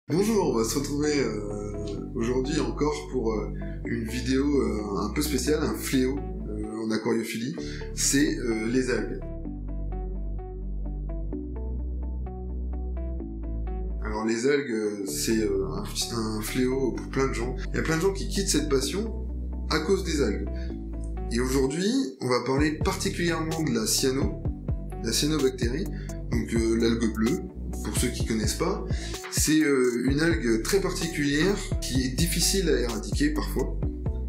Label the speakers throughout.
Speaker 1: Bonjour, on va se retrouver aujourd'hui encore pour une vidéo un peu spéciale, un fléau en aquariophilie, c'est les algues. Alors les algues, c'est un fléau pour plein de gens. Il y a plein de gens qui quittent cette passion à cause des algues. Et aujourd'hui, on va parler particulièrement de la cyanobactérie, donc l'algue bleue. Pour ceux qui connaissent pas, c'est une algue très particulière qui est difficile à éradiquer parfois,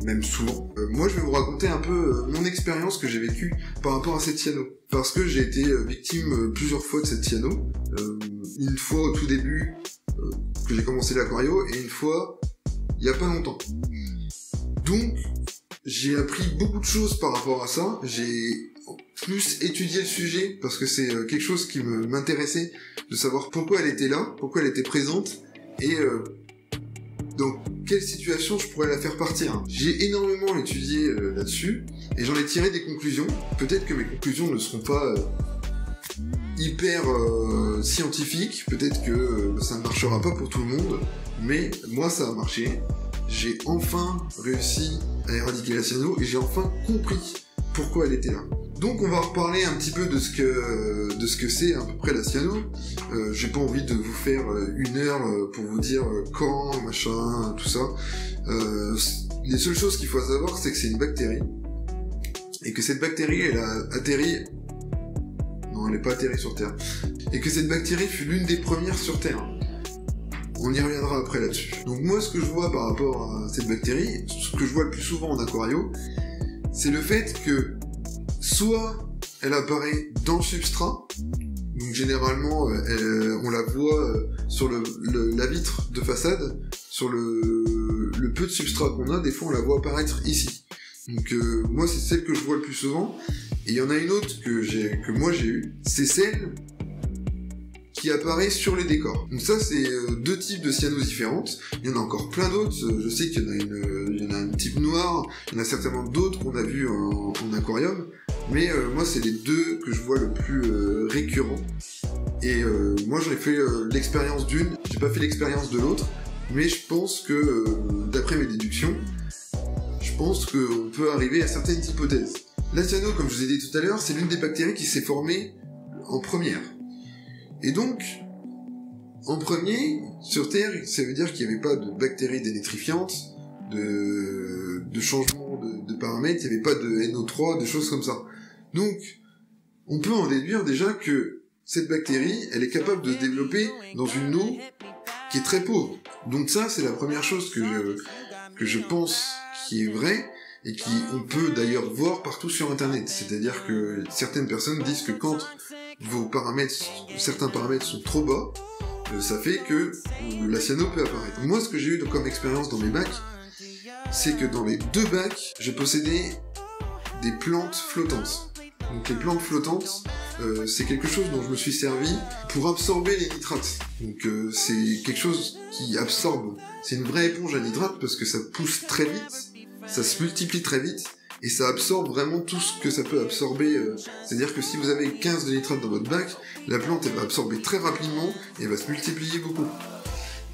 Speaker 1: même souvent. Moi je vais vous raconter un peu mon expérience que j'ai vécue par rapport à cette cyano. Parce que j'ai été victime plusieurs fois de cette cyano. Une fois au tout début que j'ai commencé l'aquario et une fois il y a pas longtemps. Donc j'ai appris beaucoup de choses par rapport à ça. J'ai plus étudié le sujet parce que c'est quelque chose qui m'intéressait de savoir pourquoi elle était là, pourquoi elle était présente et dans quelle situation je pourrais la faire partir. J'ai énormément étudié là-dessus et j'en ai tiré des conclusions. Peut-être que mes conclusions ne seront pas hyper scientifiques, peut-être que ça ne marchera pas pour tout le monde, mais moi ça a marché. J'ai enfin réussi à éradiquer la cyano et j'ai enfin compris pourquoi elle était là. Donc on va reparler un petit peu de ce que c'est à peu près la cyano. J'ai pas envie de vous faire une heure pour vous dire quand, machin, tout ça. Les seules choses qu'il faut savoir, c'est que c'est une bactérie. Et que cette bactérie, elle a atterri... Non, elle n'est pas atterrie sur Terre. Et que cette bactérie fut l'une des premières sur Terre. On y reviendra après là-dessus. Donc moi, ce que je vois par rapport à cette bactérie, ce que je vois le plus souvent en aquario, c'est le fait que soit elle apparaît dans le substrat, donc généralement on la voit sur la vitre de façade, sur le peu de substrat qu'on a, des fois on la voit apparaître ici. Donc moi c'est celle que je vois le plus souvent, et il y en a une autre que moi j'ai eue, c'est celle qui apparaît sur les décors. Donc ça c'est deux types de cyanos différentes. Il y en a encore plein d'autres. Je sais qu'il y en a un type noir, il y en a certainement d'autres qu'on a vu en aquarium, mais moi c'est les deux que je vois le plus récurrent. Et moi j'en ai fait l'expérience d'une, j'ai pas fait l'expérience de l'autre, mais je pense que d'après mes déductions, je pense qu'on peut arriver à certaines hypothèses. La cyano, comme je vous ai dit tout à l'heure, c'est l'une des bactéries qui s'est formée en première. Et donc, en premier, sur Terre, ça veut dire qu'il n'y avait pas de bactéries dénitrifiantes, de changement de paramètres, il n'y avait pas de NO3, de choses comme ça. Donc, on peut en déduire déjà que cette bactérie, elle est capable de se développer dans une eau qui est très pauvre. Donc ça, c'est la première chose que je pense qui est vraie, et on peut d'ailleurs voir partout sur Internet. C'est-à-dire que certaines personnes disent que quand certains paramètres sont trop bas, ça fait que la cyano peut apparaître. Moi, ce que j'ai eu comme expérience dans mes bacs, c'est que dans les deux bacs, je possédais des plantes flottantes. Donc les plantes flottantes, c'est quelque chose dont je me suis servi pour absorber les nitrates. Donc c'est quelque chose qui absorbe. C'est une vraie éponge à nitrates parce que ça pousse très vite, ça se multiplie très vite, et ça absorbe vraiment tout ce que ça peut absorber. C'est-à-dire que si vous avez 15 de nitrate dans votre bac, la plante elle va absorber très rapidement et elle va se multiplier beaucoup.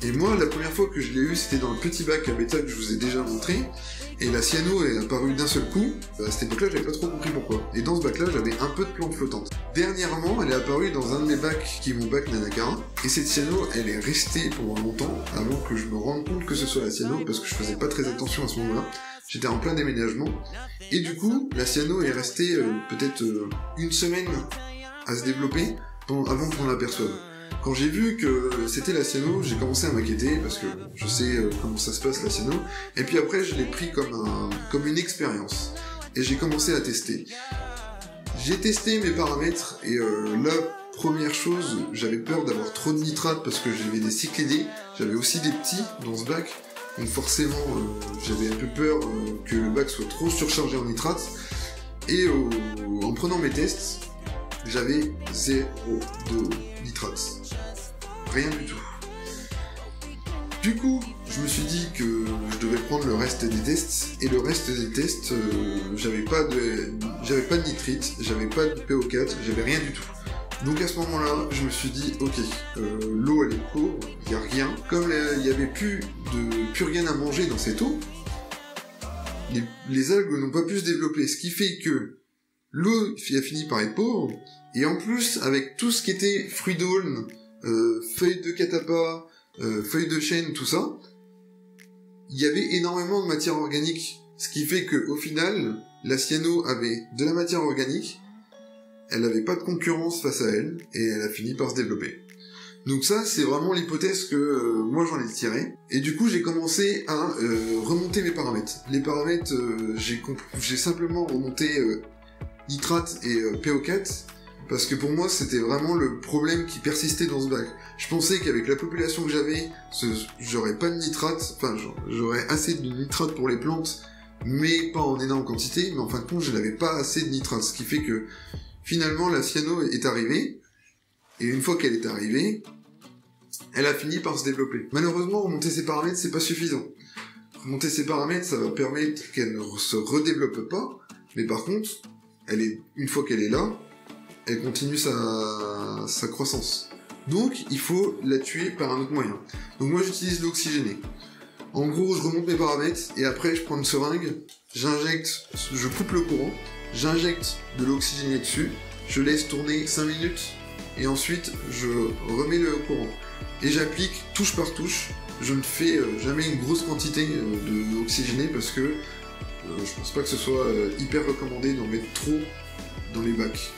Speaker 1: Et moi, la première fois que je l'ai eu, c'était dans le petit bac à bêta que je vous ai déjà montré, et la cyano est apparue d'un seul coup. À cette époque-là, j'avais pas trop compris pourquoi. Et dans ce bac-là, j'avais un peu de plantes flottantes. Dernièrement, elle est apparue dans un de mes bacs, qui est mon bac Nanakara, et cette cyano, elle est restée pendant longtemps, avant que je me rende compte que ce soit la cyano, parce que je faisais pas très attention à ce moment-là. J'étais en plein déménagement, et du coup, la cyano est restée peut-être une semaine à se développer avant qu'on l'aperçoive. Quand j'ai vu que c'était la cyano, j'ai commencé à m'inquiéter, parce que je sais comment ça se passe la cyano, et puis après je l'ai pris comme une expérience, et j'ai commencé à tester. J'ai testé mes paramètres, et la première chose, j'avais peur d'avoir trop de nitrates, parce que j'avais des cyclidés, j'avais aussi des petits dans ce bac, donc forcément j'avais un peu peur que le bac soit trop surchargé en nitrates, et en prenant mes tests, j'avais 0 de nitrates. Rien du tout. Du coup, je me suis dit que je devais prendre le reste des tests, et le reste des tests, j'avais pas de nitrite, j'avais pas de PO4, j'avais rien du tout. Donc à ce moment-là, je me suis dit, ok, l'eau elle est pauvre, il n'y a rien. Comme il n'y avait plus rien à manger dans cette eau, les algues n'ont pas pu se développer, ce qui fait que l'eau a fini par être pauvre, et en plus, avec tout ce qui était fruits d'aulne, feuilles de catapa, feuilles de chêne, tout ça, il y avait énormément de matière organique, ce qui fait que au final, la cyano avait de la matière organique, elle n'avait pas de concurrence face à elle, et elle a fini par se développer. Donc ça, c'est vraiment l'hypothèse que moi j'en ai tirée. Et du coup, j'ai commencé à remonter mes paramètres. Les paramètres, j'ai simplement remonté nitrate et PO4, parce que pour moi, c'était vraiment le problème qui persistait dans ce bac. Je pensais qu'avec la population que j'avais, j'aurais pas de nitrate, enfin, j'aurais assez de nitrate pour les plantes, mais pas en énorme quantité, mais en fin de compte, je n'avais pas assez de nitrate, ce qui fait que finalement, la cyano est arrivée, et une fois qu'elle est arrivée, elle a fini par se développer. Malheureusement, remonter ses paramètres, c'est pas suffisant. Remonter ses paramètres, ça va permettre qu'elle ne se redéveloppe pas, mais par contre, une fois qu'elle est là, elle continue sa croissance. Donc, il faut la tuer par un autre moyen. Donc moi, j'utilise l'oxygéné. En gros, je remonte mes paramètres, et après, je prends une seringue, je coupe le courant, j'injecte de l'oxygéné dessus, je laisse tourner 5 minutes, et ensuite je remets le courant. Et j'applique touche par touche, je ne fais jamais une grosse quantité d'oxygéné parce que je pense pas que ce soit hyper recommandé d'en mettre trop dans les bacs.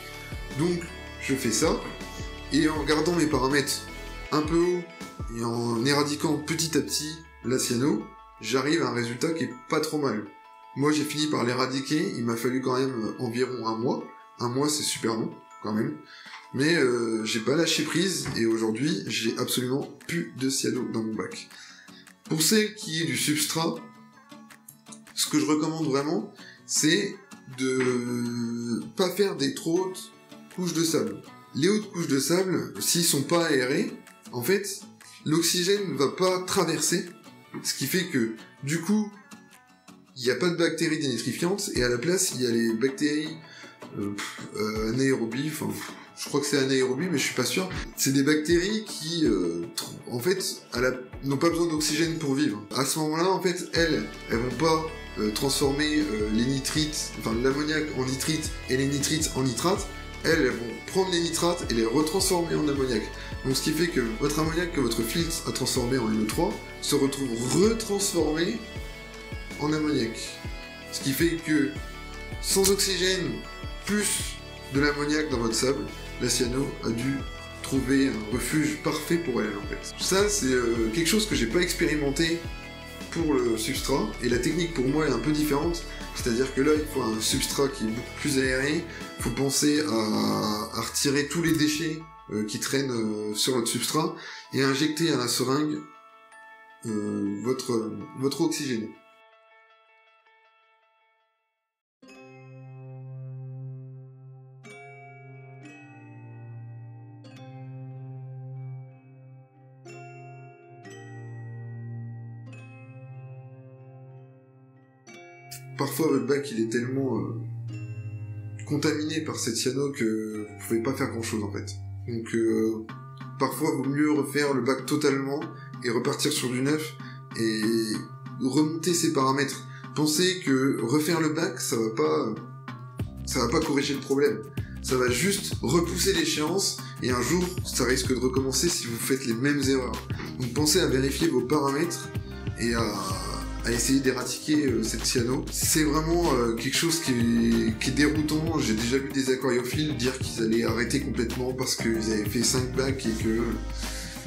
Speaker 1: Donc je fais ça, et en gardant mes paramètres un peu haut, et en éradiquant petit à petit la cyano, j'arrive à un résultat qui est pas trop mal. Moi j'ai fini par l'éradiquer, il m'a fallu quand même environ un mois. Un mois c'est super long, quand même. Mais j'ai pas lâché prise, et aujourd'hui j'ai absolument plus de cyano dans mon bac. Pour ce qui est du substrat, ce que je recommande vraiment, c'est de pas faire des trop hautes couches de sable. Les hautes couches de sable, s'ils sont pas aérés, en fait, l'oxygène ne va pas traverser, ce qui fait que, du coup, il n'y a pas de bactéries dénitrifiantes, et à la place, il y a les bactéries anaérobies, enfin, je crois que c'est anaérobie, mais je suis pas sûr. C'est des bactéries qui, en fait, n'ont pas besoin d'oxygène pour vivre. À ce moment-là, en fait, elles vont pas transformer les nitrites, enfin l'ammoniac en nitrite et les nitrites en nitrate. Elles vont prendre les nitrates et les retransformer en ammoniac. Donc ce qui fait que votre ammoniac que votre filtre a transformé en NO3 se retrouve retransformé en ammoniac. Ce qui fait que sans oxygène plus de l'ammoniac dans votre sable, la cyano a dû trouver un refuge parfait pour elle en fait. Ça c'est quelque chose que j'ai pas expérimenté pour le substrat, et la technique pour moi est un peu différente, c'est-à-dire que là il faut un substrat qui est beaucoup plus aéré, il faut penser à retirer tous les déchets qui traînent sur votre substrat, et à injecter à la seringue votre oxygéné. Parfois votre bac il est tellement contaminé par cette cyano que vous pouvez pas faire grand chose en fait. Donc parfois il vaut mieux refaire le bac totalement et repartir sur du neuf et remonter ses paramètres. Pensez que refaire le bac ça va pas corriger le problème. Ça va juste repousser l'échéance, et un jour ça risque de recommencer si vous faites les mêmes erreurs. Donc pensez à vérifier vos paramètres et à essayer d'éradiquer cette cyano. C'est vraiment quelque chose qui est déroutant. J'ai déjà vu des aquariophiles dire qu'ils allaient arrêter complètement parce qu'ils avaient fait 5 bacs et que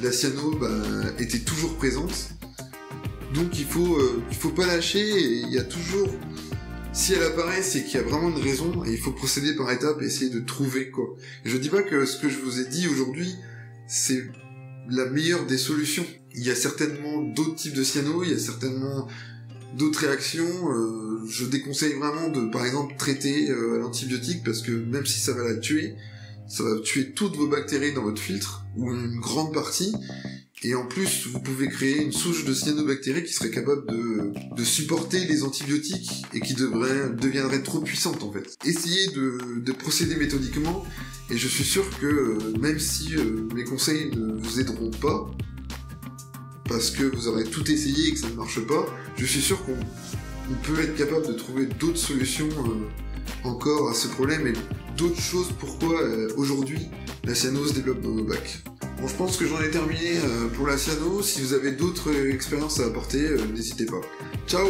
Speaker 1: la cyano était toujours présente. Donc il faut pas lâcher, et il y a toujours... Si elle apparaît, c'est qu'il y a vraiment une raison, et il faut procéder par étapes et essayer de trouver quoi. Et je dis pas que ce que je vous ai dit aujourd'hui, c'est la meilleure des solutions. Il y a certainement d'autres types de cyano, il y a certainement d'autres réactions. Je déconseille vraiment de, par exemple, traiter à l'antibiotique, parce que même si ça va la tuer, ça va tuer toutes vos bactéries dans votre filtre, ou une grande partie, Et en plus, vous pouvez créer une souche de cyanobactéries qui serait capable de supporter les antibiotiques et qui deviendrait trop puissante en fait. Essayez de procéder méthodiquement, et je suis sûr que même si mes conseils ne vous aideront pas, parce que vous aurez tout essayé et que ça ne marche pas, je suis sûr qu'on peut être capable de trouver d'autres solutions encore à ce problème et d'autres choses pourquoi aujourd'hui la cyanose développe dans nos bacs. Bon, je pense que j'en ai terminé pour la cyano. Si vous avez d'autres expériences à apporter, n'hésitez pas. Ciao!